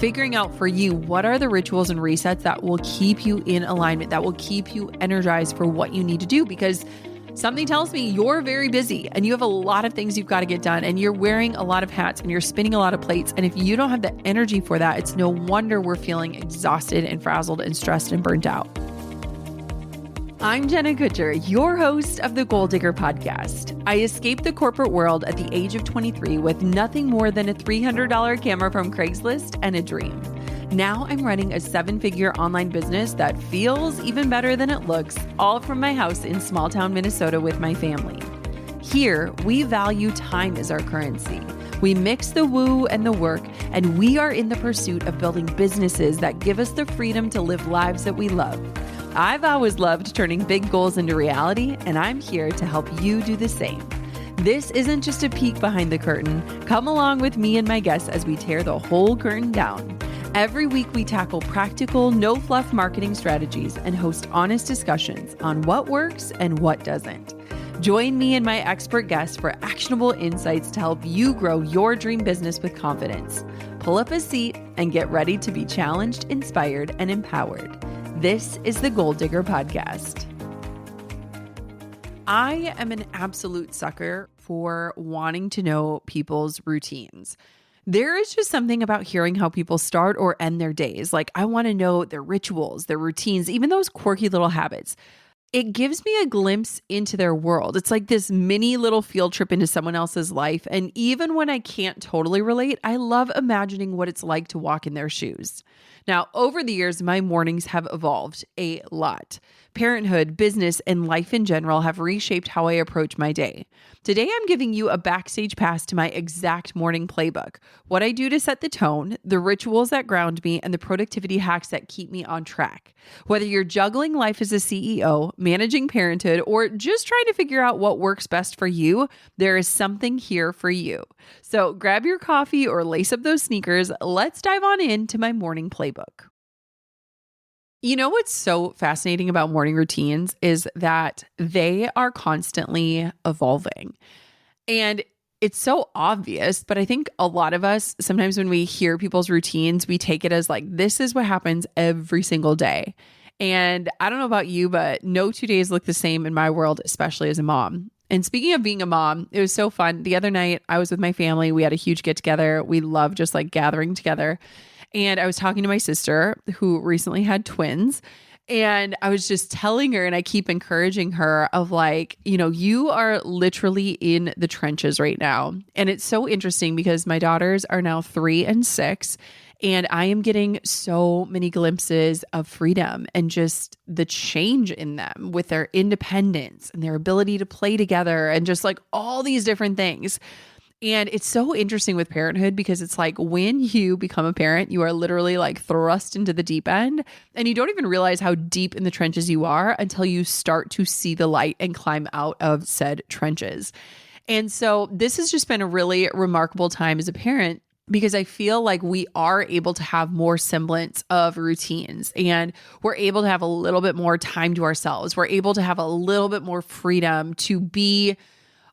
figuring out for you what are the rituals and resets that will keep you in alignment, that will keep you energized for what you need to do, because something tells me you're very busy and you have a lot of things you've got to get done and you're wearing a lot of hats and you're spinning a lot of plates. And if you don't have the energy for that, it's no wonder we're feeling exhausted and frazzled and stressed and burnt out. I'm Jenna Kutcher, your host of the Goal Digger podcast. I escaped the corporate world at the age of 23 with nothing more than a $300 camera from Craigslist and a dream. Now I'm running a 7-figure online business that feels even better than it looks, all from my house in small town Minnesota with my family. Here, we value time as our currency. We mix the woo and the work, and we are in the pursuit of building businesses that give us the freedom to live lives that we love. I've always loved turning big goals into reality, and I'm here to help you do the same. This isn't just a peek behind the curtain. Come along with me and my guests as we tear the whole curtain down. Every week, we tackle practical, no-fluff marketing strategies and host honest discussions on what works and what doesn't. Join me and my expert guests for actionable insights to help you grow your dream business with confidence. Pull up a seat and get ready to be challenged, inspired, and empowered. This is the Goal Digger podcast. I am an absolute sucker for wanting to know people's routines. There is just something about hearing how people start or end their days. Like, I want to know their rituals, their routines, even those quirky little habits. It gives me a glimpse into their world. It's like this mini little field trip into someone else's life. And even when I can't totally relate, I love imagining what it's like to walk in their shoes. Now, over the years, my mornings have evolved a lot. Parenthood, business, and life in general have reshaped how I approach my day. Today, I'm giving you a backstage pass to my exact morning playbook, what I do to set the tone, the rituals that ground me, and the productivity hacks that keep me on track. Whether you're juggling life as a CEO, managing parenthood, or just trying to figure out what works best for you, there is something here for you. So grab your coffee or lace up those sneakers. Let's dive on into my morning playbook. You know what's so fascinating about morning routines is that they are constantly evolving. And it's so obvious, but I think a lot of us, sometimes when we hear people's routines, we take it as like, this is what happens every single day. And I don't know about you, but no 2 days look the same in my world, especially as a mom. And speaking of being a mom, it was so fun. The other night I was with my family. We had a huge get together. We love just like gathering together. And I was talking to my sister who recently had twins, and I was just telling her, and I keep encouraging her of like, you know, you are literally in the trenches right now. And it's so interesting because my daughters are now 3 and 6, and I am getting so many glimpses of freedom and just the change in them with their independence and their ability to play together and just like all these different things. And it's so interesting with parenthood because it's like when you become a parent, you are literally like thrust into the deep end and you don't even realize how deep in the trenches you are until you start to see the light and climb out of said trenches. And so this has just been a really remarkable time as a parent because I feel like we are able to have more semblance of routines and we're able to have a little bit more time to ourselves. We're able to have a little bit more freedom to be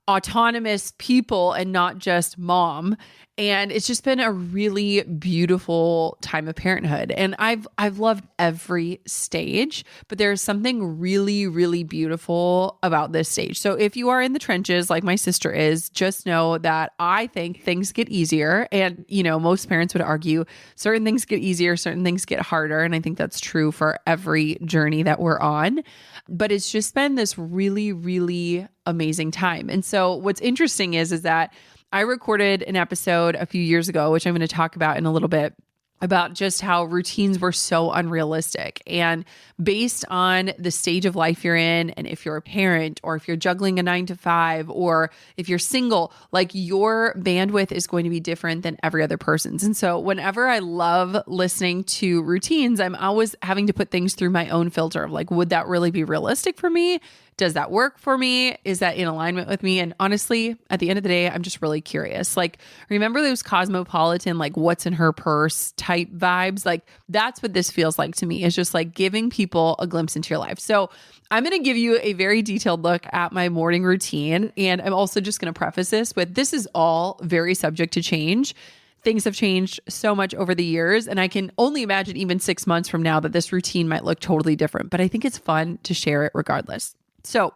autonomous people and not just mom. And it's just been a really beautiful time of parenthood. And I've loved every stage, but there's something really, really beautiful about this stage. So if you are in the trenches like my sister is, just know that I think things get easier. And, you know, most parents would argue certain things get easier, certain things get harder. And I think that's true for every journey that we're on. But it's just been this really, really amazing time. And so what's interesting is that I recorded an episode a few years ago, which I'm going to talk about in a little bit, about just how routines were so unrealistic. And based on the stage of life you're in, and if you're a parent or if you're juggling a 9 to 5, or if you're single, like your bandwidth is going to be different than every other person's. And so whenever I love listening to routines, I'm always having to put things through my own filter of like, would that really be realistic for me? Does that work for me? Is that in alignment with me? And honestly, at the end of the day, I'm just really curious. Like, remember those cosmopolitan, like what's in her purse type vibes? Like that's what this feels like to me. It's just like giving people a glimpse into your life. So I'm going to give you a very detailed look at my morning routine. And I'm also just going to preface this with, this is all very subject to change. Things have changed so much over the years, and I can only imagine even 6 months from now that this routine might look totally different, but I think it's fun to share it regardless. So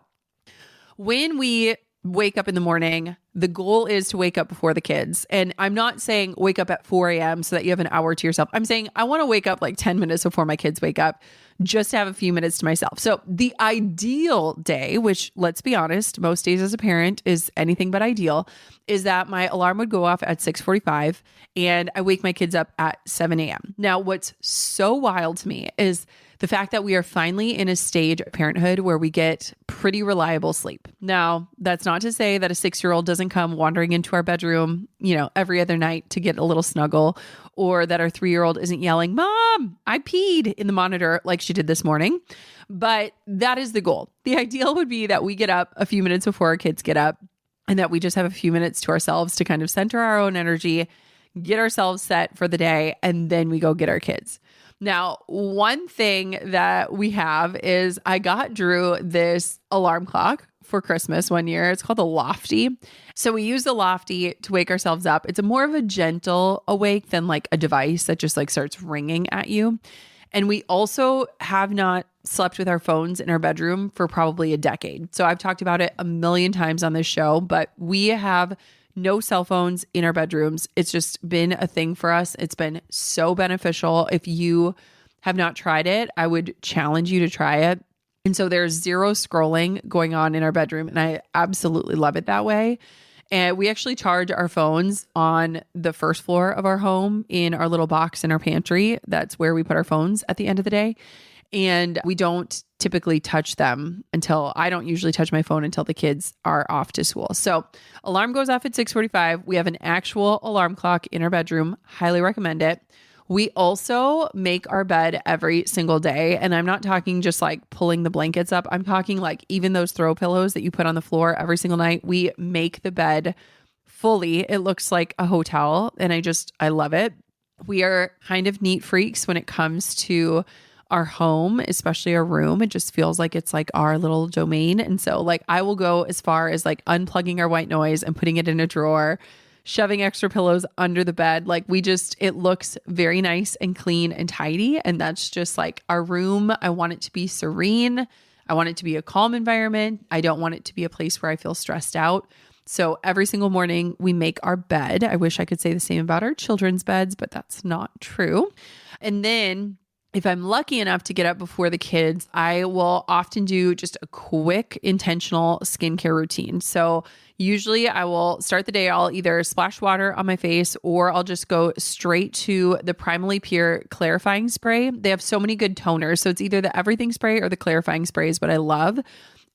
when we wake up in the morning, the goal is to wake up before the kids. And I'm not saying wake up at 4 a.m. so that you have an hour to yourself. I'm saying I want to wake up like 10 minutes before my kids wake up, just to have a few minutes to myself. So the ideal day, which let's be honest, most days as a parent is anything but ideal, is that my alarm would go off at 6:45 and I wake my kids up at 7 a.m. Now, what's so wild to me is the fact that we are finally in a stage of parenthood where we get pretty reliable sleep. Now, that's not to say that a 6-year-old doesn't come wandering into our bedroom, every other night to get a little snuggle, or that our 3-year-old isn't yelling, "Mom, I peed," in the monitor like she did this morning. But that is the goal. The ideal would be that we get up a few minutes before our kids get up and that we just have a few minutes to ourselves to kind of center our own energy, get ourselves set for the day, and then we go get our kids. Now, one thing that we have is I got Drew this alarm clock for Christmas one year. It's called the Lofty. So we use the Lofty to wake ourselves up. It's more of a gentle awake than like a device that just like starts ringing at you. And we also have not slept with our phones in our bedroom for probably a decade. So I've talked about it a million times on this show, but we have no cell phones in our bedrooms. It's just been a thing for us. It's been so beneficial. If you have not tried it, I would challenge you to try it. And so there's zero scrolling going on in our bedroom, and I absolutely love it that way. And we actually charge our phones on the first floor of our home in our little box in our pantry. That's where we put our phones at the end of the day. And we don't typically touch them I don't usually touch my phone until the kids are off to school. So alarm goes off at 6:45. We have an actual alarm clock in our bedroom. Highly recommend it. We also make our bed every single day. And I'm not talking just like pulling the blankets up. I'm talking like even those throw pillows that you put on the floor every single night. We make the bed fully. It looks like a hotel, and I love it. We are kind of neat freaks when it comes to our home, especially our room. It just feels like it's like our little domain. And so like I will go as far as like unplugging our white noise and putting it in a drawer, shoving extra pillows under the bed. Like it looks very nice and clean and tidy. And that's just like our room. I want it to be serene. I want it to be a calm environment. I don't want it to be a place where I feel stressed out. So every single morning we make our bed. I wish I could say the same about our children's beds, but that's not true. And then if I'm lucky enough to get up before the kids, I will often do just a quick intentional skincare routine. So usually I will start the day, I'll either splash water on my face or I'll just go straight to the Primally Pure clarifying spray. They have so many good toners. So it's either the everything spray or the clarifying spray is what I love.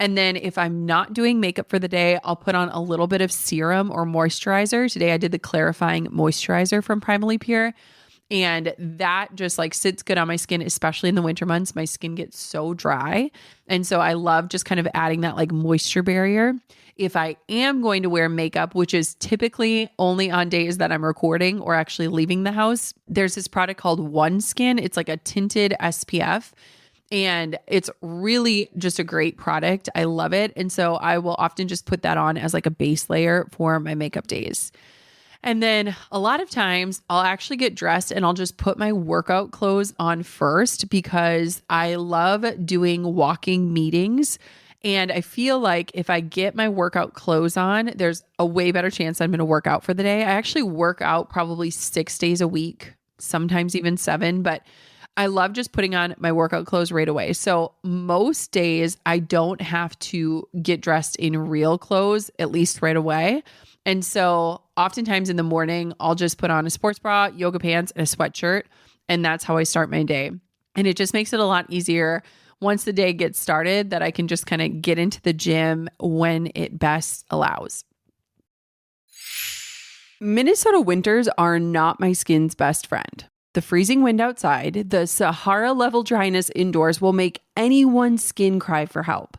And then if I'm not doing makeup for the day, I'll put on a little bit of serum or moisturizer. Today I did the clarifying moisturizer from Primally Pure. And that just like sits good on my skin, especially in the winter months. My skin gets so dry. And so I love just kind of adding that like moisture barrier. If I am going to wear makeup, which is typically only on days that I'm recording or actually leaving the house, there's this product called One Skin. It's like a tinted SPF. And it's really just a great product. I love it. And so I will often just put that on as like a base layer for my makeup days. And then a lot of times I'll actually get dressed and I'll just put my workout clothes on first because I love doing walking meetings. And I feel like if I get my workout clothes on, there's a way better chance I'm going to work out for the day. I actually work out probably 6 days a week, sometimes even 7, but I love just putting on my workout clothes right away. So most days I don't have to get dressed in real clothes, at least right away. And so oftentimes in the morning, I'll just put on a sports bra, yoga pants, and a sweatshirt. And that's how I start my day. And it just makes it a lot easier once the day gets started that I can just kind of get into the gym when it best allows. Minnesota winters are not my skin's best friend. The freezing wind outside, the Sahara level dryness indoors will make anyone's skin cry for help.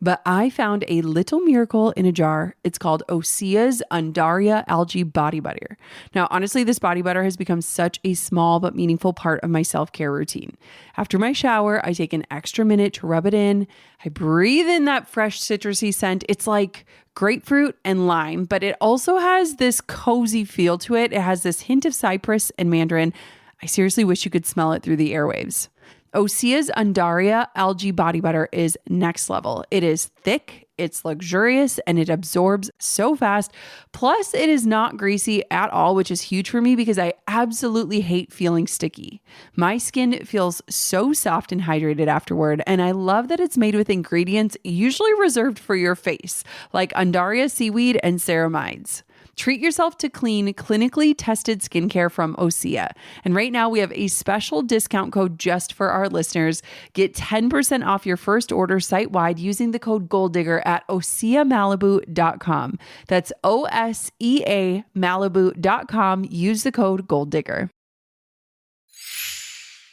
But I found a little miracle in a jar. It's called Osea's Undaria Algae Body Butter. Now, honestly, this body butter has become such a small but meaningful part of my self-care routine. After my shower, I take an extra minute to rub it in. I breathe in that fresh citrusy scent. It's like grapefruit and lime, but it also has this cozy feel to it. It has this hint of cypress and mandarin. I seriously wish you could smell it through the airwaves. Osea's Undaria Algae Body Butter is next level. It is thick, it's luxurious, and it absorbs so fast. Plus, it is not greasy at all, which is huge for me because I absolutely hate feeling sticky. My skin feels so soft and hydrated afterward, and I love that it's made with ingredients usually reserved for your face, like Undaria seaweed and ceramides. Treat yourself to clean, clinically tested skincare from Osea. And right now we have a special discount code just for our listeners. Get 10% off your first order site-wide using the code GOLDDIGGER at OseaMalibu.com. That's OSEA Malibu.com. Use the code GOLDDIGGER.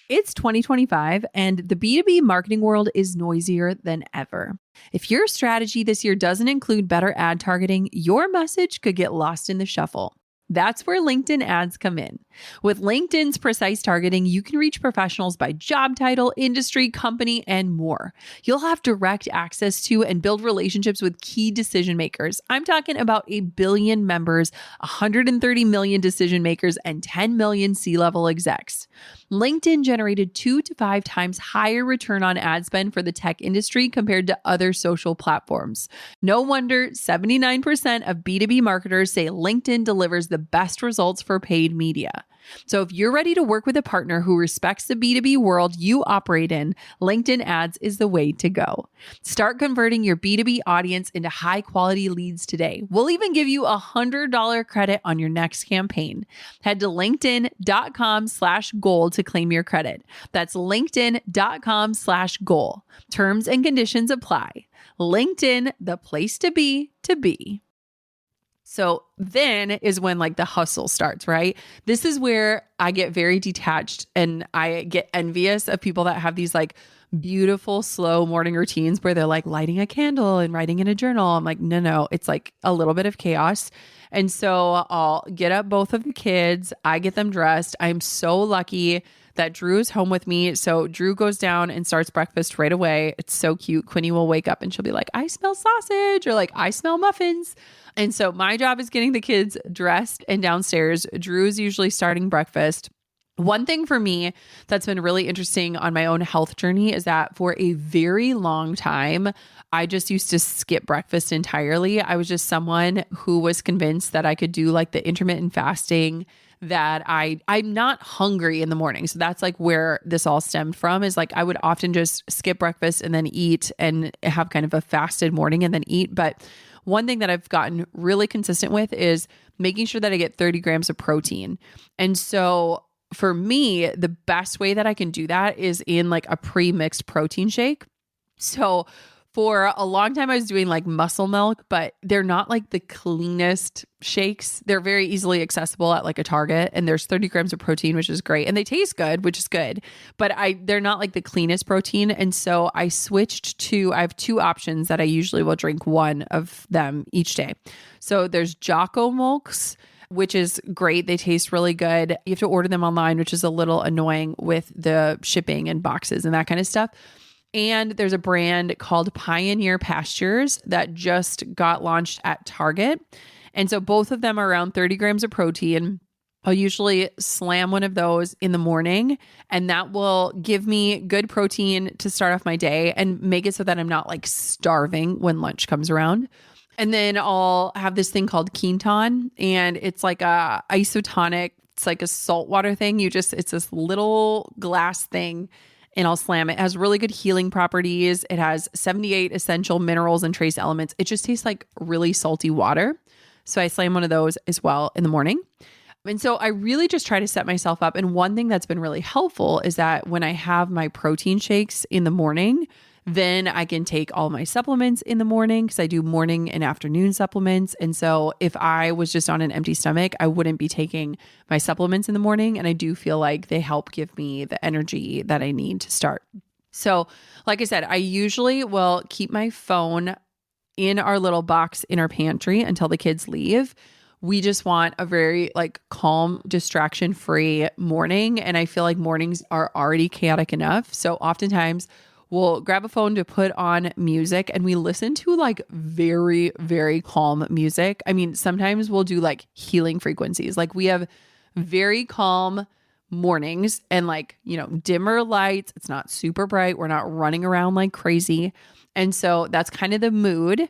It's 2025 and the B2B marketing world is noisier than ever. If your strategy this year doesn't include better ad targeting, your message could get lost in the shuffle. That's where LinkedIn ads come in. With LinkedIn's precise targeting, you can reach professionals by job title, industry, company, and more. You'll have direct access to and build relationships with key decision makers. I'm talking about 1 billion members, 130 million decision makers, and 10 million C-level execs. LinkedIn generated 2 to 5 times higher return on ad spend for the tech industry compared to other social platforms. No wonder 79% of B2B marketers say LinkedIn delivers the best results for paid media. So if you're ready to work with a partner who respects the B2B world you operate in, LinkedIn ads is the way to go. Start converting your B2B audience into high quality leads today. We'll even give you $100 credit on your next campaign. Head to linkedin.com/goal to claim your credit. That's linkedin.com/goal. Terms and conditions apply. LinkedIn, the place to be to be. So then is when like the hustle starts, right? This is where I get very detached and I get envious of people that have these like beautiful, slow morning routines where they're like lighting a candle and writing in a journal. I'm like, no, it's like a little bit of chaos. And so I'll get up both of the kids. I get them dressed. I'm so lucky that Drew is home with me. So Drew goes down and starts breakfast right away. It's so cute. Quinny will wake up and she'll be like, I smell sausage, or like, I smell muffins. And so my job is getting the kids dressed and downstairs. Drew's usually starting breakfast. One thing for me that's been really interesting on my own health journey is that for a very long time, I just used to skip breakfast entirely. I was just someone who was convinced that I could do like the intermittent fasting, that I'm not hungry in the morning. So that's like where this all stemmed from, is like I would often just skip breakfast and then eat and have kind of a fasted morning and then eat. But one thing that I've gotten really consistent with is making sure that I get 30 grams of protein. And so for me, the best way that I can do that is in like a pre-mixed protein shake. So for a long time, I was doing like muscle milk, but they're not like the cleanest shakes. They're very easily accessible at like a Target, and there's 30 grams of protein, which is great. And they taste good, which is good, but they're not like the cleanest protein. And so I switched to, I have 2 options that I usually will drink one of them each day. So there's Jocko Milks, which is great. They taste really good. You have to order them online, which is a little annoying with the shipping and boxes and that kind of stuff. And there's a brand called Pioneer Pastures that just got launched at Target. And so both of them are around 30 grams of protein. I'll usually slam one of those in the morning, and that will give me good protein to start off my day and make it so that I'm not like starving when lunch comes around. And then I'll have this thing called Quinton, and it's like a isotonic. It's like a saltwater thing. It's this little glass thing, and I'll slam it. It has really good healing properties. It has 78 essential minerals and trace elements. It just tastes like really salty water. So I slam one of those as well in the morning. And so I really just try to set myself up. And one thing that's been really helpful is that when I have my protein shakes in the morning, then I can take all my supplements in the morning, because I do morning and afternoon supplements. And so if I was just on an empty stomach, I wouldn't be taking my supplements in the morning. And I do feel like they help give me the energy that I need to start So, like I said, I usually will keep my phone in our little box in our pantry until the kids leave. We just want a very like calm, distraction free morning. And I feel like mornings are already chaotic enough. So oftentimes we'll grab a phone to put on music and we listen to like very, very calm music. I mean, sometimes we'll do like healing frequencies. Like we have very calm mornings and like, dimmer lights. It's not super bright. We're not running around like crazy. And so that's kind of the mood.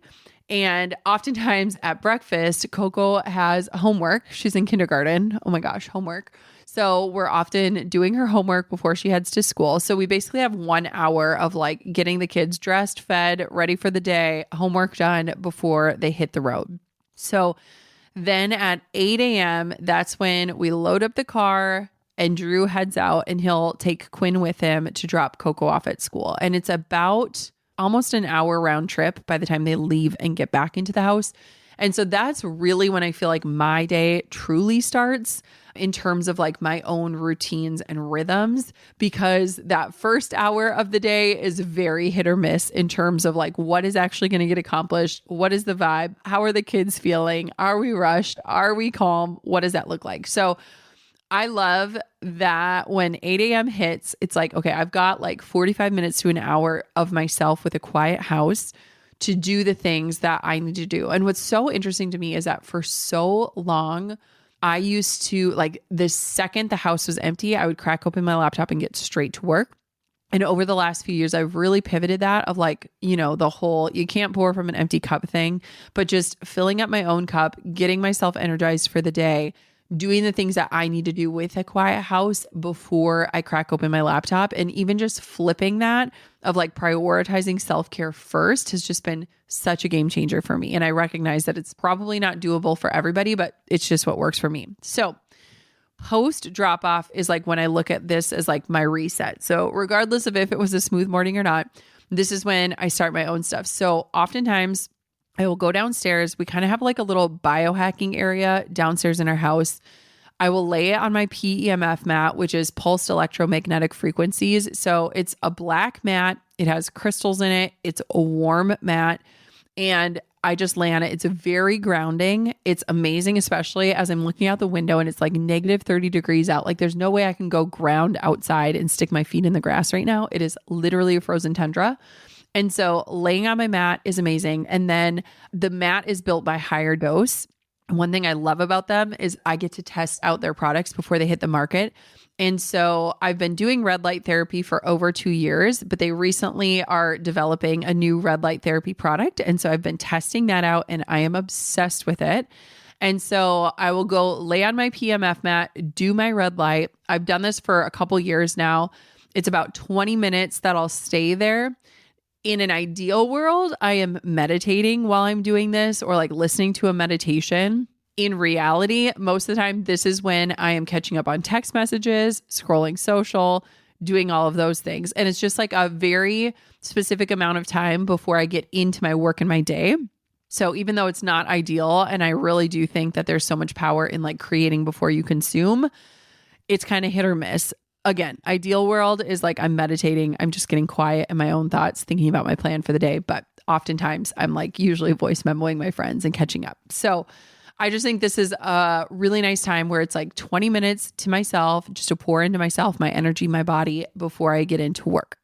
And oftentimes at breakfast, Coco has homework. She's in kindergarten. Oh my gosh, homework. So we're often doing her homework before she heads to school. So we basically have 1 hour of like getting the kids dressed, fed, ready for the day, homework done before they hit the road. So then at 8 a.m., that's when we load up the car and Drew heads out and he'll take Quinn with him to drop Coco off at school. And it's about almost an hour round trip by the time they leave and get back into the house. And so that's really when I feel like my day truly starts in terms of like my own routines and rhythms, because that first hour of the day is very hit or miss in terms of like what is actually going to get accomplished. What is the vibe? How are the kids feeling? Are we rushed? Are we calm? What does that look like? So I love that when 8 a.m. hits, it's like, okay, I've got like 45 minutes to an hour of myself with a quiet house to do the things that I need to do. And what's so interesting to me is that for so long, I used to like the second the house was empty, I would crack open my laptop and get straight to work. And over the last few years, I've really pivoted that of like, the whole, you can't pour from an empty cup thing, but just filling up my own cup, getting myself energized for the day, doing the things that I need to do with a quiet house before I crack open my laptop. And even just flipping that of like prioritizing self-care first has just been such a game changer for me. And I recognize that it's probably not doable for everybody, but it's just what works for me. So post drop off is like when I look at this as like my reset. So regardless of if it was a smooth morning or not, this is when I start my own stuff. So oftentimes I will go downstairs. We kind of have like a little biohacking area downstairs in our house. I will lay it on my PEMF mat, which is pulsed electromagnetic frequencies. So it's a black mat. It has crystals in it. It's a warm mat. And I just lay on it. It's very grounding. It's amazing, especially as I'm looking out the window and it's like negative 30 degrees out. Like there's no way I can go ground outside and stick my feet in the grass right now. It is literally a frozen tundra. And so laying on my mat is amazing. And then the mat is built by Higher Dose. One thing I love about them is I get to test out their products before they hit the market. And so I've been doing red light therapy for over 2 years, but they recently are developing a new red light therapy product. And so I've been testing that out and I am obsessed with it. And so I will go lay on my PMF mat, do my red light. I've done this for a couple years now. It's about 20 minutes that I'll stay there. In an ideal world, I am meditating while I'm doing this or like listening to a meditation. In reality, most of the time, this is when I am catching up on text messages, scrolling social, doing all of those things. And it's just like a very specific amount of time before I get into my work and my day. So even though it's not ideal, and I really do think that there's so much power in like creating before you consume, it's kind of hit or miss. Again, ideal world is like I'm meditating. I'm just getting quiet in my own thoughts, thinking about my plan for the day. But oftentimes I'm like usually voice memoing my friends and catching up. So I just think this is a really nice time where it's like 20 minutes to myself, just to pour into myself, my energy, my body before I get into work.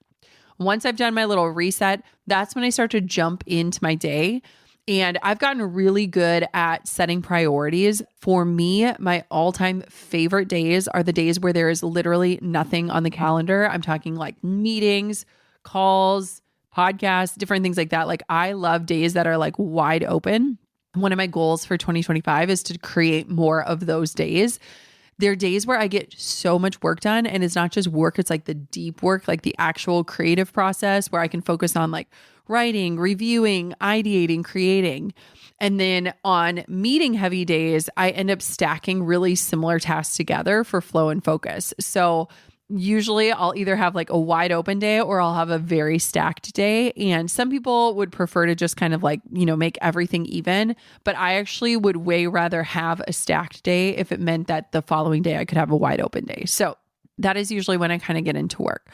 Once I've done my little reset, that's when I start to jump into my day. And I've gotten really good at setting priorities. For me, my all-time favorite days are the days where there is literally nothing on the calendar. I'm talking like meetings, calls, podcasts, different things like that. Like I love days that are like wide open. One of my goals for 2025 is to create more of those days. There are days where I get so much work done, and it's not just work, it's like the deep work, like the actual creative process where I can focus on like writing, reviewing, ideating, creating. And then on meeting heavy days, I end up stacking really similar tasks together for flow and focus. So usually I'll either have like a wide open day or I'll have a very stacked day. And some people would prefer to just kind of like, make everything even. But I actually would way rather have a stacked day if it meant that the following day I could have a wide open day. So that is usually when I kind of get into work.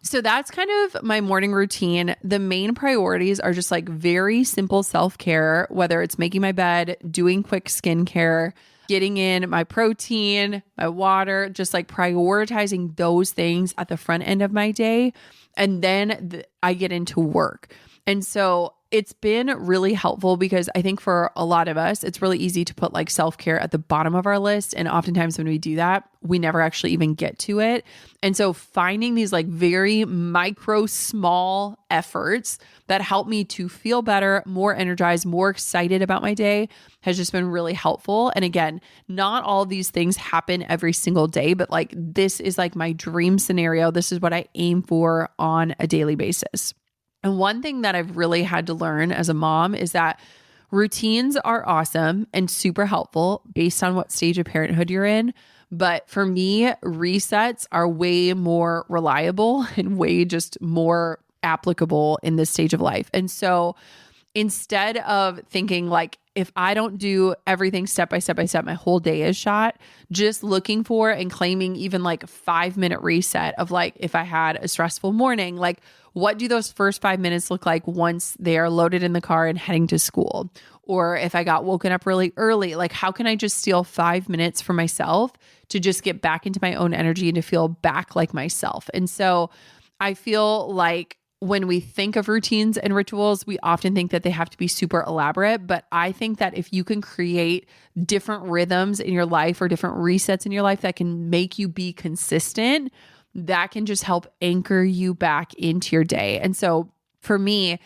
So that's kind of my morning routine. The main priorities are just like very simple self-care, whether it's making my bed, doing quick skincare, getting in my protein, my water, just like prioritizing those things at the front end of my day. And then I get into work. And so it's been really helpful because I think for a lot of us, it's really easy to put like self-care at the bottom of our list. And oftentimes when we do that, we never actually even get to it. And so finding these like very micro, small efforts that help me to feel better, more energized, more excited about my day has just been really helpful. And again, not all these things happen every single day, but like this is like my dream scenario. This is what I aim for on a daily basis. And one thing that I've really had to learn as a mom is that routines are awesome and super helpful based on what stage of parenthood you're in. But for me, resets are way more reliable and way just more applicable in this stage of life. And so instead of thinking like, if I don't do everything step by step by step, my whole day is shot, just looking for and claiming even like a 5-minute reset of like, if I had a stressful morning, like what do those first 5 minutes look like once they are loaded in the car and heading to school? Or if I got woken up really early, like how can I just steal 5 minutes for myself to just get back into my own energy and to feel back like myself? And so I feel like when we think of routines and rituals, we often think that they have to be super elaborate. But I think that if you can create different rhythms in your life or different resets in your life that can make you be consistent, that can just help anchor you back into your day. And so for me,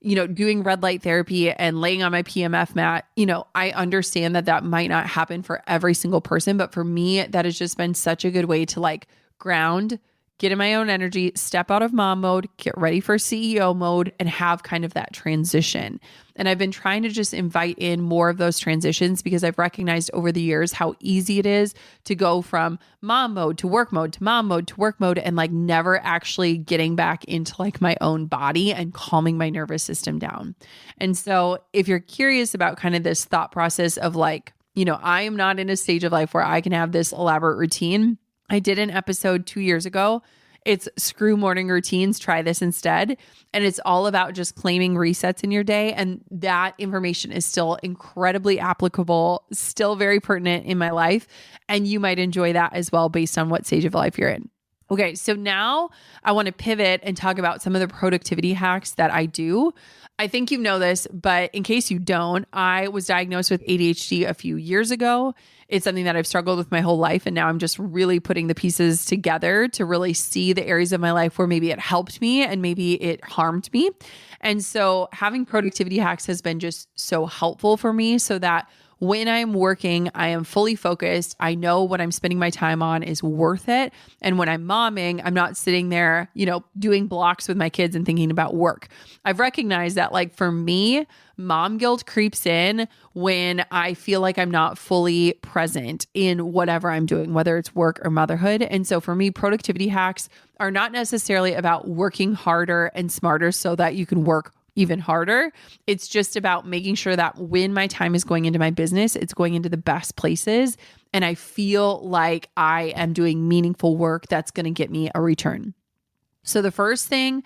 doing red light therapy and laying on my PMF mat, I understand that that might not happen for every single person, but for me, that has just been such a good way to like ground, get in my own energy, step out of mom mode, get ready for CEO mode, and have kind of that transition. And I've been trying to just invite in more of those transitions because I've recognized over the years how easy it is to go from mom mode to work mode to mom mode to work mode and like never actually getting back into like my own body and calming my nervous system down. And so if you're curious about kind of this thought process of like, I am not in a stage of life where I can have this elaborate routine. I did an episode 2 years ago. It's screw morning routines, try this instead. And it's all about just claiming resets in your day. And that information is still incredibly applicable, still very pertinent in my life. And you might enjoy that as well based on what stage of life you're in. Okay, so now I want to pivot and talk about some of the productivity hacks that I do. I think you know this, but in case you don't, I was diagnosed with ADHD a few years ago. It's something that I've struggled with my whole life. And now I'm just really putting the pieces together to really see the areas of my life where maybe it helped me and maybe it harmed me. And so having productivity hacks has been just so helpful for me so that when I'm working, I am fully focused. I know what I'm spending my time on is worth it. And when I'm momming, I'm not sitting there, doing blocks with my kids and thinking about work. I've recognized that like for me, mom guilt creeps in when I feel like I'm not fully present in whatever I'm doing, whether it's work or motherhood. And so for me, productivity hacks are not necessarily about working harder and smarter so that you can work even harder. It's just about making sure that when my time is going into my business, it's going into the best places. And I feel like I am doing meaningful work that's going to get me a return. So the first thing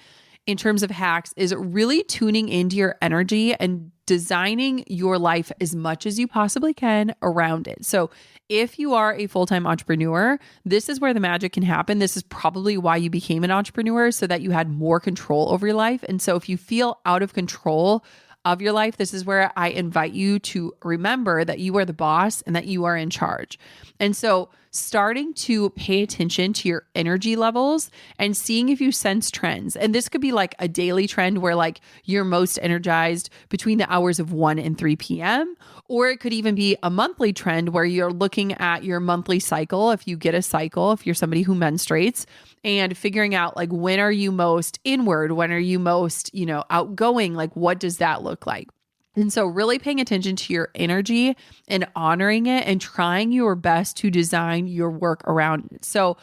in terms of hacks is really tuning into your energy and designing your life as much as you possibly can around it. So if you are a full-time entrepreneur, this is where the magic can happen. This is probably why you became an entrepreneur, so that you had more control over your life. And so if you feel out of control of your life, this is where I invite you to remember that you are the boss and that you are in charge. And so starting to pay attention to your energy levels and seeing if you sense trends. And this could be like a daily trend where like you're most energized between the hours of 1 and 3 p.m. Or it could even be a monthly trend where you're looking at your monthly cycle. If you get a cycle, if you're somebody who menstruates, and figuring out like, when are you most inward? When are you most, outgoing? Like, what does that look like? And so really paying attention to your energy and honoring it and trying your best to design your work around it. So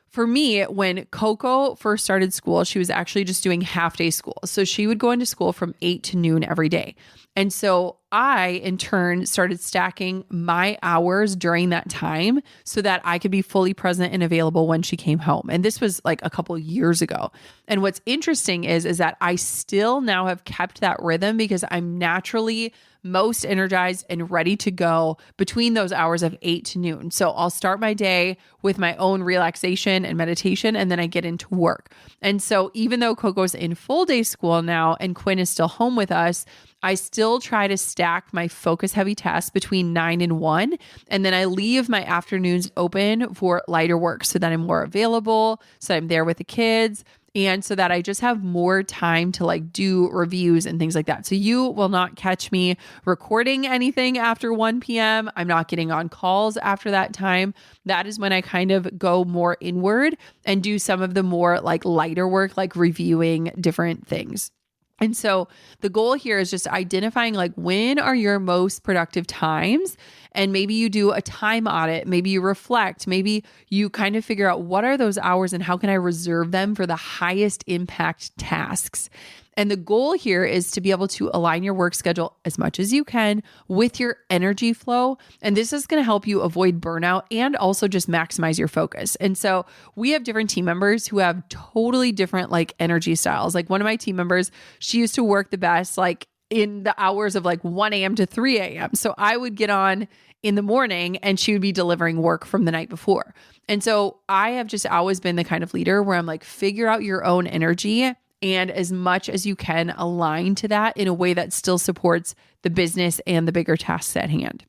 for me, when Coco first started school, she was actually just doing half day school. So she would go into school from 8 to noon every day. And so I, in turn, started stacking my hours during that time so that I could be fully present and available when she came home. And this was like a couple years ago. And what's interesting is that I still now have kept that rhythm because I'm naturally most energized and ready to go between those hours of 8 to noon. So I'll start my day with my own relaxation and meditation, and then I get into work. And so even though Coco's in full day school now and Quinn is still home with us, I still try to stack my focus heavy tasks between 9 and 1. And then I leave my afternoons open for lighter work so that I'm more available, so I'm there with the kids, and so that I just have more time to like do reviews and things like that. So you will not catch me recording anything after 1 p.m. I'm not getting on calls after that time. That is when I kind of go more inward and do some of the more like lighter work, like reviewing different things. And so the goal here is just identifying like when are your most productive times, and maybe you do a time audit, maybe you reflect, maybe you kind of figure out what are those hours and how can I reserve them for the highest impact tasks. And the goal here is to be able to align your work schedule as much as you can with your energy flow. And this is going to help you avoid burnout and also just maximize your focus. And so we have different team members who have totally different like energy styles. Like one of my team members, she used to work the best like in the hours of like 1 a.m. to 3 a.m. So I would get on in the morning and she would be delivering work from the night before. And so I have just always been the kind of leader where I'm like, figure out your own energy and as much as you can align to that in a way that still supports the business and the bigger tasks at hand.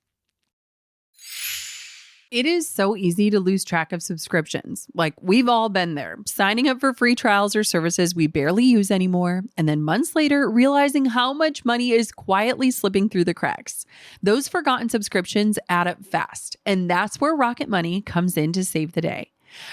It is so easy to lose track of subscriptions. Like we've all been there, signing up for free trials or services we barely use anymore, and then months later, realizing how much money is quietly slipping through the cracks. Those forgotten subscriptions add up fast, and that's where Rocket Money comes in to save the day.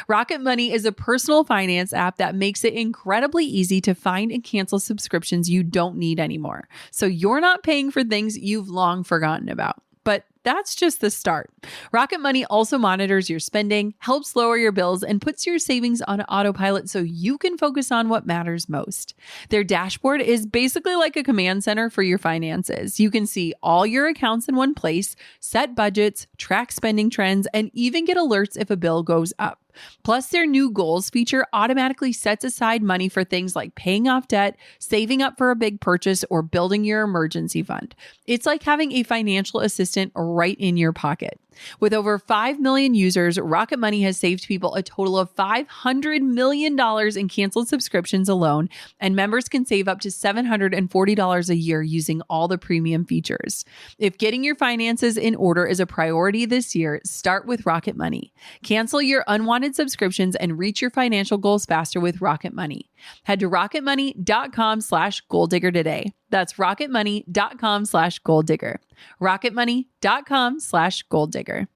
Rocket Money is a personal finance app that makes it incredibly easy to find and cancel subscriptions you don't need anymore. So you're not paying for things you've long forgotten about. But that's just the start. Rocket Money also monitors your spending, helps lower your bills, and puts your savings on autopilot so you can focus on what matters most. Their dashboard is basically like a command center for your finances. You can see all your accounts in one place, set budgets, track spending trends, and even get alerts if a bill goes up. Plus, their new goals feature automatically sets aside money for things like paying off debt, saving up for a big purchase, or building your emergency fund. It's like having a financial assistant right in your pocket. With over 5 million users, Rocket Money has saved people a total of $500 million in canceled subscriptions alone, and members can save up to $740 a year using all the premium features. If getting your finances in order is a priority this year, start with Rocket Money. Cancel your unwanted subscriptions and reach your financial goals faster with Rocket Money. Head to rocketmoney.com/goaldigger today. That's rocketmoney.com/goaldigger. rocketmoney.com/goaldigger.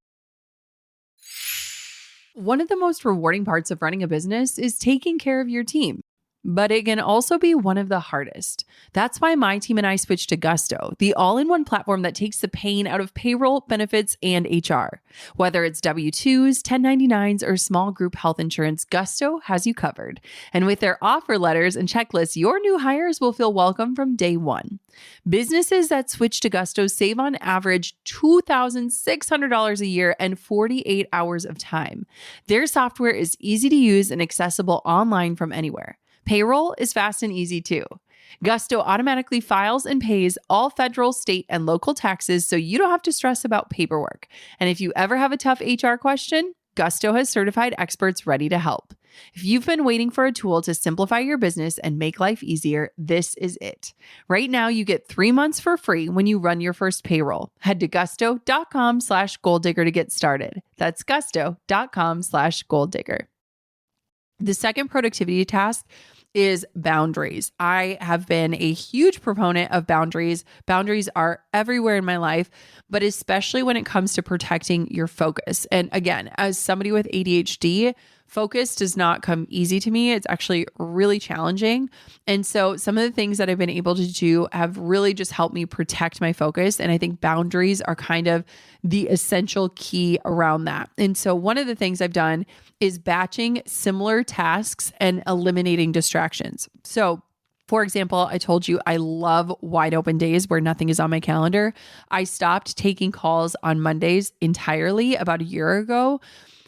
One of the most rewarding parts of running a business is taking care of your team, but it can also be one of the hardest. That's why my team and I switched to Gusto, the all-in-one platform that takes the pain out of payroll, benefits, and HR. Whether it's W-2s, 1099s, or small group health insurance, Gusto has you covered. And with their offer letters and checklists, your new hires will feel welcome from day one. Businesses that switch to Gusto save on average $2,600 a year and 48 hours of time. Their software is easy to use and accessible online from anywhere. Payroll is fast and easy too. Gusto automatically files and pays all federal, state, and local taxes so you don't have to stress about paperwork. And if you ever have a tough HR question, Gusto has certified experts ready to help. If you've been waiting for a tool to simplify your business and make life easier, this is it. Right now, you get 3 months for free when you run your first payroll. Head to gusto.com/goaldigger to get started. That's gusto.com/goaldigger. The second productivity task is boundaries. I have been a huge proponent of boundaries. Boundaries are everywhere in my life, but especially when it comes to protecting your focus. And again, as somebody with ADHD, focus does not come easy to me. It's actually really challenging. And so some of the things that I've been able to do have really just helped me protect my focus. And I think boundaries are kind of the essential key around that. And so one of the things I've done is batching similar tasks and eliminating distractions. So For example, I told you I love wide open days where nothing is on my calendar. I stopped taking calls on Mondays entirely about a year ago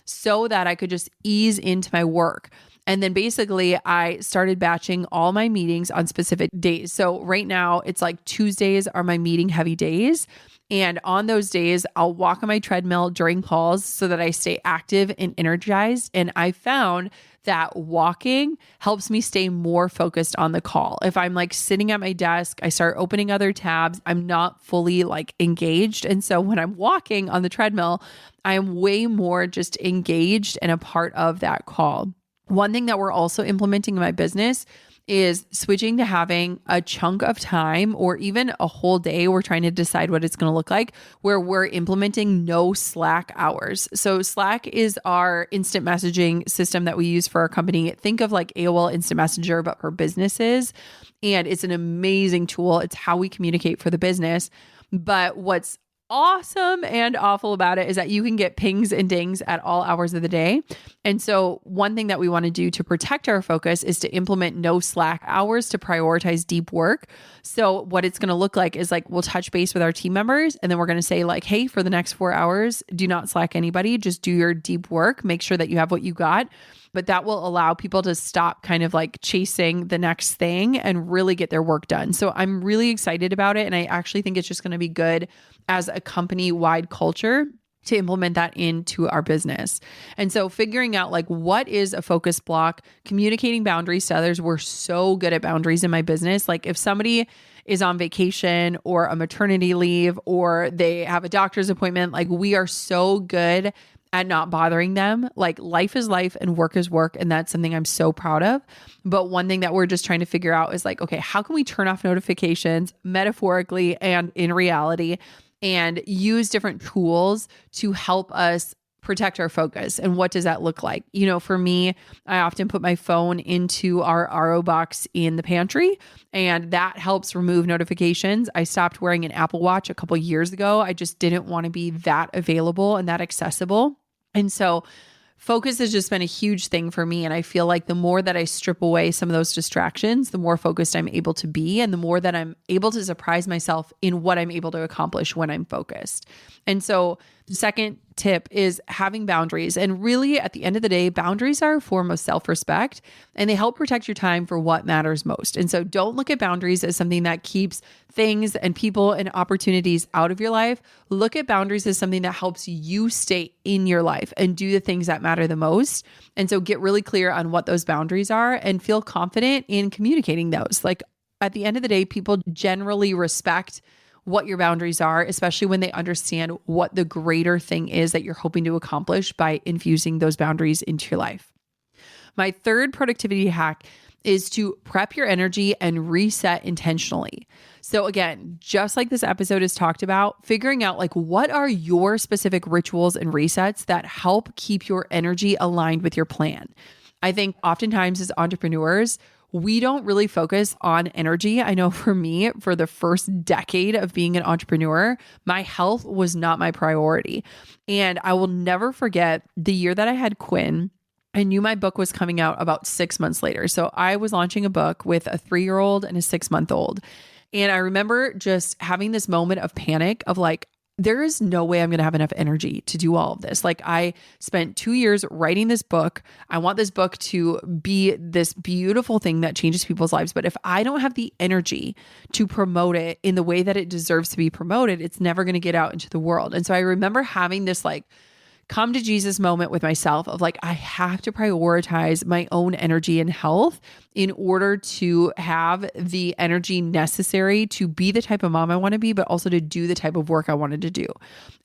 so that I could just ease into my work. And then basically I started batching all my meetings on specific days. So right now it's like Tuesdays are my meeting heavy days. And on those days, I'll walk on my treadmill during calls so that I stay active and energized. And I found that walking helps me stay more focused on the call. If I'm like sitting at my desk, I start opening other tabs, I'm not fully like engaged. And so when I'm walking on the treadmill, I am way more just engaged and a part of that call. One thing that we're also implementing in my business is switching to having a chunk of time or even a whole day. We're trying to decide what it's going to look like, where we're implementing no Slack hours. So Slack is our instant messaging system that we use for our company. Think of like AOL Instant Messenger, but for businesses. And it's an amazing tool. It's how we communicate for the business. But what's awesome and awful about it is that you can get pings and dings at all hours of the day. And so one thing that we want to do to protect our focus is to implement no Slack hours to prioritize deep work. So what it's going to look like is like, we'll touch base with our team members and then we're going to say like, hey, for the next 4 hours, do not Slack anybody, just do your deep work, make sure that you have what you got. But that will allow people to stop kind of like chasing the next thing and really get their work done. So I'm really excited about it. And I actually think it's just going to be good as a company-wide culture to implement that into our business. And so figuring out like what is a focus block, communicating boundaries to others. We're so good at boundaries in my business. Like if somebody is on vacation or a maternity leave or they have a doctor's appointment, like we are so good at not bothering them. Like life is life and work is work. And that's something I'm so proud of. But one thing that we're just trying to figure out is like, okay, how can we turn off notifications metaphorically and in reality and use different tools to help us protect our focus? And what does that look like? You know, for me, I often put my phone into our RO box in the pantry, and that helps remove notifications. I stopped wearing an Apple Watch a couple years ago. I just didn't want to be that available and that accessible. And so focus has just been a huge thing for me. And I feel like the more that I strip away some of those distractions, the more focused I'm able to be, and the more that I'm able to surprise myself in what I'm able to accomplish when I'm focused. And so the second tip is having boundaries. And really, at the end of the day, boundaries are a form of self-respect and they help protect your time for what matters most. And so don't look at boundaries as something that keeps things and people and opportunities out of your life. Look at boundaries as something that helps you stay in your life and do the things that matter the most. And so get really clear on what those boundaries are and feel confident in communicating those. Like at the end of the day, people generally respect what your boundaries are, especially when they understand what the greater thing is that you're hoping to accomplish by infusing those boundaries into your life. My third productivity hack is to prep your energy and reset intentionally. So again, just like this episode has talked about, figuring out like what are your specific rituals and resets that help keep your energy aligned with your plan. I think oftentimes as entrepreneurs, we don't really focus on energy. I know for me, for the first decade of being an entrepreneur, my health was not my priority. And I will never forget the year that I had Quinn. I knew my book was coming out about 6 months later. So I was launching a book with a 3-year-old and a 6-month-old. And I remember just having this moment of panic of like, there is no way I'm going to have enough energy to do all of this. Like I spent 2 years writing this book. I want this book to be this beautiful thing that changes people's lives. But if I don't have the energy to promote it in the way that it deserves to be promoted, it's never going to get out into the world. And so I remember having this like come to Jesus moment with myself of like, I have to prioritize my own energy and health in order to have the energy necessary to be the type of mom I want to be, but also to do the type of work I wanted to do.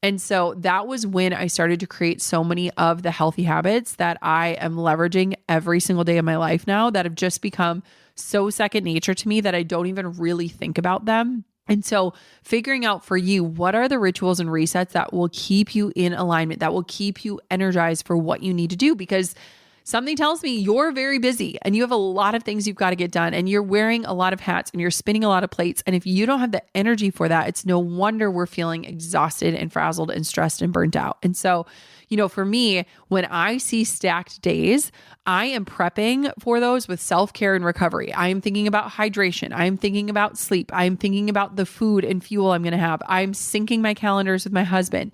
And so that was when I started to create so many of the healthy habits that I am leveraging every single day of my life now that have just become so second nature to me that I don't even really think about them. And so figuring out for you, what are the rituals and resets that will keep you in alignment, that will keep you energized for what you need to do? Because Something tells me you're very busy and you have a lot of things you've got to get done and you're wearing a lot of hats and you're spinning a lot of plates. And if you don't have the energy for that, it's no wonder we're feeling exhausted and frazzled and stressed and burnt out. And so, for me, when I see stacked days, I am prepping for those with self-care and recovery. I am thinking about hydration. I am thinking about sleep. I am thinking about the food and fuel I'm going to have. I'm syncing my calendars with my husband.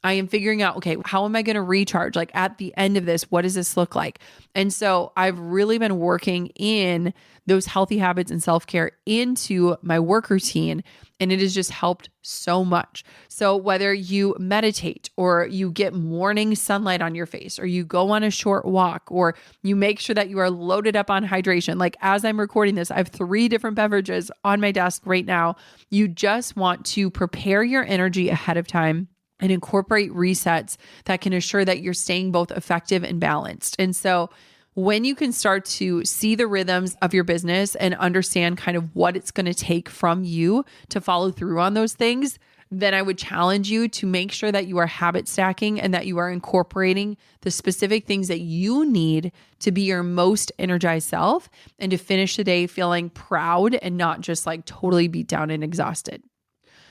I am figuring out, okay, how am I going to recharge? Like at the end of this, what does this look like? And so I've really been working in those healthy habits and self-care into my work routine, and it has just helped so much. So whether you meditate or you get morning sunlight on your face or you go on a short walk or you make sure that you are loaded up on hydration, like as I'm recording this, I have 3 different beverages on my desk right now. You just want to prepare your energy ahead of time and incorporate resets that can assure that you're staying both effective and balanced. And so when you can start to see the rhythms of your business and understand kind of what it's going to take from you to follow through on those things, then I would challenge you to make sure that you are habit stacking and that you are incorporating the specific things that you need to be your most energized self and to finish the day feeling proud and not just like totally beat down and exhausted.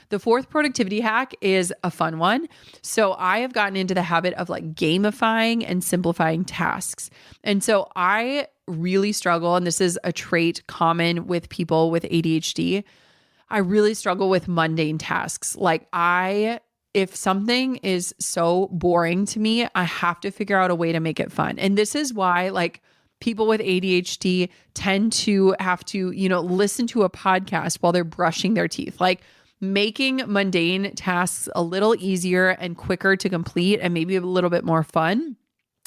The 4th productivity hack is a fun one. So I have gotten into the habit of like gamifying and simplifying tasks. And so I really struggle, and this is a trait common with people with ADHD. I really struggle with mundane tasks. Like if something is so boring to me, I have to figure out a way to make it fun. And this is why like people with ADHD tend to have to, listen to a podcast while they're brushing their teeth. Like making mundane tasks a little easier and quicker to complete and maybe a little bit more fun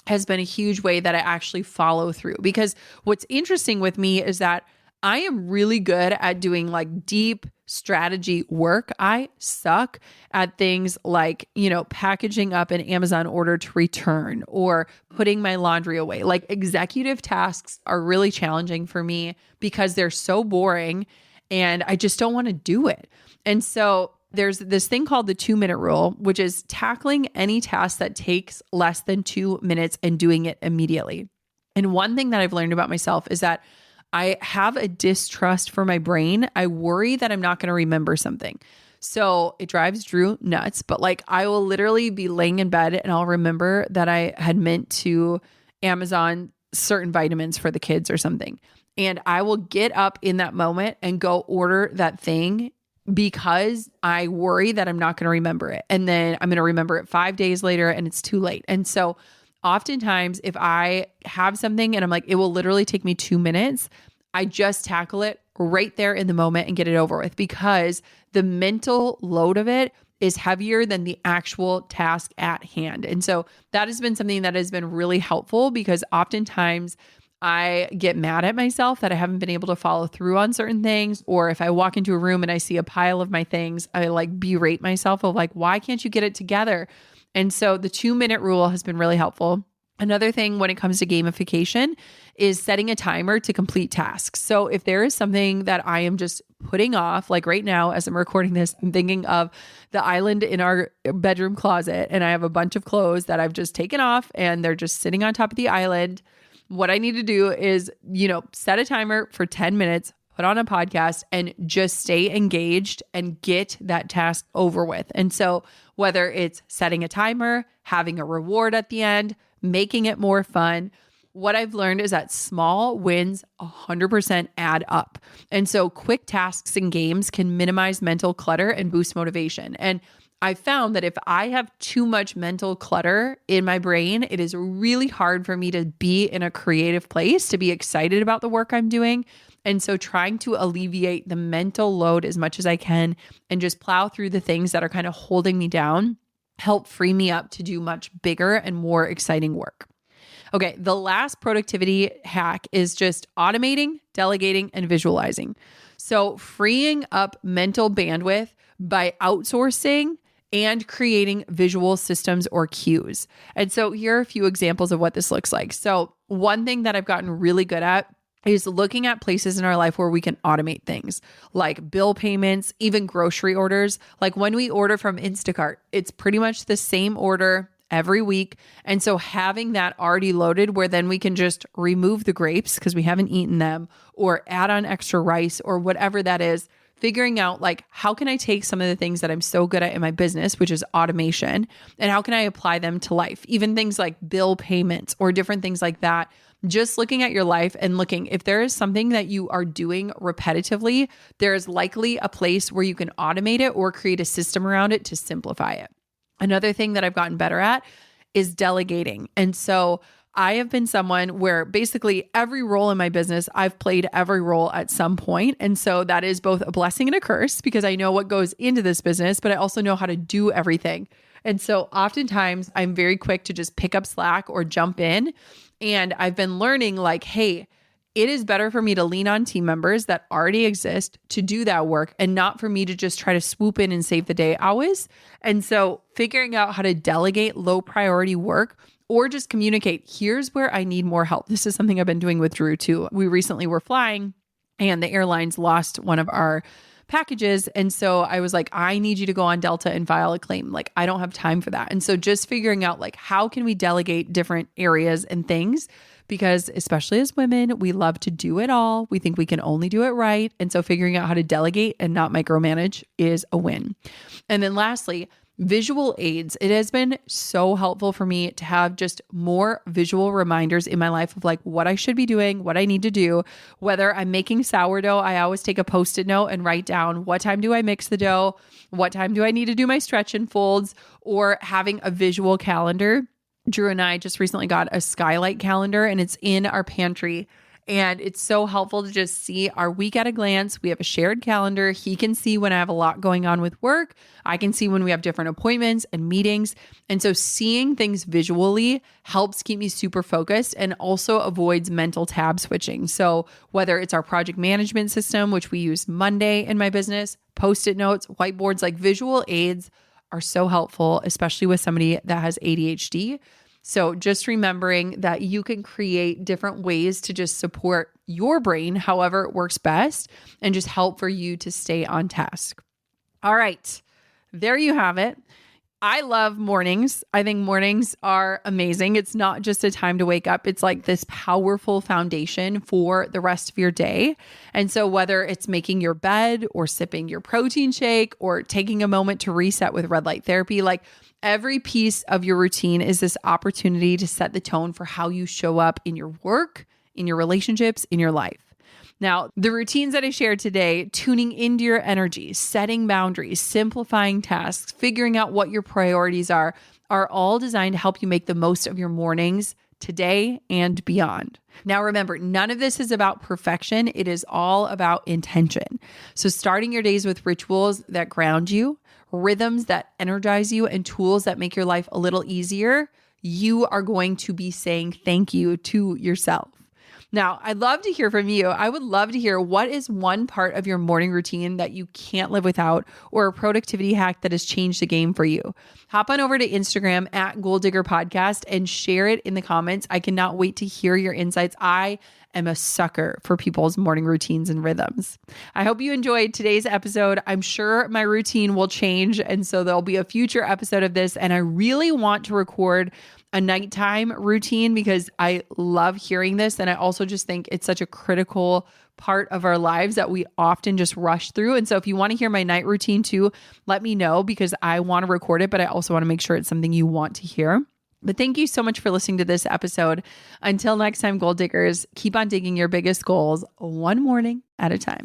has been a huge way that I actually follow through. Because what's interesting with me is that I am really good at doing like deep strategy work. I suck at things like, packaging up an Amazon order to return or putting my laundry away. Like executive tasks are really challenging for me because they're so boring and I just don't want to do it. And so there's this thing called the 2-minute rule, which is tackling any task that takes less than 2 minutes and doing it immediately. And one thing that I've learned about myself is that I have a distrust for my brain. I worry that I'm not going to remember something. So it drives Drew nuts, but like I will literally be laying in bed and I'll remember that I had meant to Amazon certain vitamins for the kids or something. And I will get up in that moment and go order that thing because I worry that I'm not going to remember it. And then I'm going to remember it 5 days later and it's too late. And so oftentimes if I have something and I'm like, it will literally take me 2 minutes, I just tackle it right there in the moment and get it over with because the mental load of it is heavier than the actual task at hand. And so that has been something that has been really helpful because oftentimes I get mad at myself that I haven't been able to follow through on certain things. Or if I walk into a room and I see a pile of my things, I like berate myself of like, why can't you get it together? And so the 2-minute rule has been really helpful. Another thing when it comes to gamification is setting a timer to complete tasks. So if there is something that I am just putting off, like right now, as I'm recording this, I'm thinking of the island in our bedroom closet and I have a bunch of clothes that I've just taken off and they're just sitting on top of the island. What I need to do is, set a timer for 10 minutes, put on a podcast and just stay engaged and get that task over with. And so whether it's setting a timer, having a reward at the end, making it more fun, what I've learned is that small wins 100% add up. And so quick tasks and games can minimize mental clutter and boost motivation. And I found that if I have too much mental clutter in my brain, it is really hard for me to be in a creative place, to be excited about the work I'm doing. And so trying to alleviate the mental load as much as I can and just plow through the things that are kind of holding me down help free me up to do much bigger and more exciting work. Okay, the last productivity hack is just automating, delegating, and visualizing. So freeing up mental bandwidth by outsourcing and creating visual systems or cues. And so here are a few examples of what this looks like. So one thing that I've gotten really good at is looking at places in our life where we can automate things like bill payments, even grocery orders. Like when we order from Instacart, it's pretty much the same order every week. And so having that already loaded where then we can just remove the grapes because we haven't eaten them, or add on extra rice or whatever that is, figuring out like, how can I take some of the things that I'm so good at in my business, which is automation, and how can I apply them to life? Even things like bill payments or different things like that. Just looking at your life and looking, if there is something that you are doing repetitively, there is likely a place where you can automate it or create a system around it to simplify it. Another thing that I've gotten better at is delegating. And so I have been someone where basically every role in my business, I've played every role at some point. And so that is both a blessing and a curse because I know what goes into this business, but I also know how to do everything. And so oftentimes I'm very quick to just pick up slack or jump in. And I've been learning like, hey, it is better for me to lean on team members that already exist to do that work and not for me to just try to swoop in and save the day always. And so figuring out how to delegate low priority work or just communicate, here's where I need more help. This is something I've been doing with Drew too. We recently were flying and the airlines lost one of our packages. And so I was like, I need you to go on Delta and file a claim. Like, I don't have time for that. And so just figuring out like, how can we delegate different areas and things? Because especially as women, we love to do it all. We think we can only do it right. And so figuring out how to delegate and not micromanage is a win. And then lastly, visual aids. It has been so helpful for me to have just more visual reminders in my life of like what I should be doing, what I need to do. Whether I'm making sourdough, I always take a Post-it note and write down what time do I mix the dough? What time do I need to do my stretch and folds? Or having a visual calendar. Drew and I just recently got a skylight calendar and it's in our pantry. And it's so helpful to just see our week at a glance. We have a shared calendar. He can see when I have a lot going on with work. I can see when we have different appointments and meetings. And so seeing things visually helps keep me super focused and also avoids mental tab switching. So whether it's our project management system, which we use Monday in my business, Post-it notes, whiteboards, like visual aids are so helpful, especially with somebody that has ADHD. So just remembering that you can create different ways to just support your brain, however it works best, and just help for you to stay on task. All right, there you have it. I love mornings. I think mornings are amazing. It's not just a time to wake up. It's like this powerful foundation for the rest of your day. And so whether it's making your bed or sipping your protein shake or taking a moment to reset with red light therapy, like every piece of your routine is this opportunity to set the tone for how you show up in your work, in your relationships, in your life. Now, the routines that I shared today, tuning into your energy, setting boundaries, simplifying tasks, figuring out what your priorities are all designed to help you make the most of your mornings today and beyond. Now, remember, none of this is about perfection. It is all about intention. So starting your days with rituals that ground you, rhythms that energize you, and tools that make your life a little easier, you are going to be saying thank you to yourself. Now, I'd love to hear from you. I would love to hear what is one part of your morning routine that you can't live without, or a productivity hack that has changed the game for you. Hop on over to Instagram at Goal Digger Podcast and share it in the comments. I cannot wait to hear your insights. I am a sucker for people's morning routines and rhythms. I hope you enjoyed today's episode. I'm sure my routine will change, and so there'll be a future episode of this, and I really want to record a nighttime routine because I love hearing this. And I also just think it's such a critical part of our lives that we often just rush through. And so if you want to hear my night routine too, let me know because I want to record it, but I also want to make sure it's something you want to hear. But thank you so much for listening to this episode. Until next time, goal diggers, keep on digging your biggest goals one morning at a time.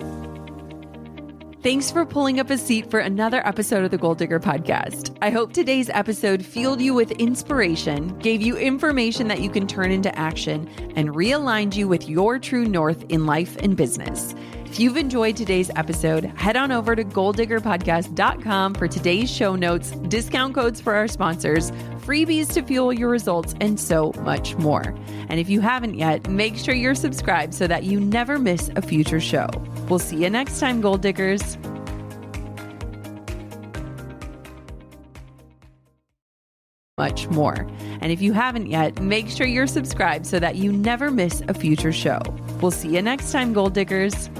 Thanks for pulling up a seat for another episode of the Goal Digger Podcast. I hope today's episode fueled you with inspiration, gave you information that you can turn into action, and realigned you with your true north in life and business. If you've enjoyed today's episode, head on over to goaldiggerpodcast.com for today's show notes, discount codes for our sponsors, freebies to fuel your results, and so much more. And if you haven't yet, make sure you're subscribed so that you never miss a future show. We'll see you next time, Goal Diggers. Much more. And if you haven't yet, make sure you're subscribed so that you never miss a future show. We'll see you next time, Goal Diggers.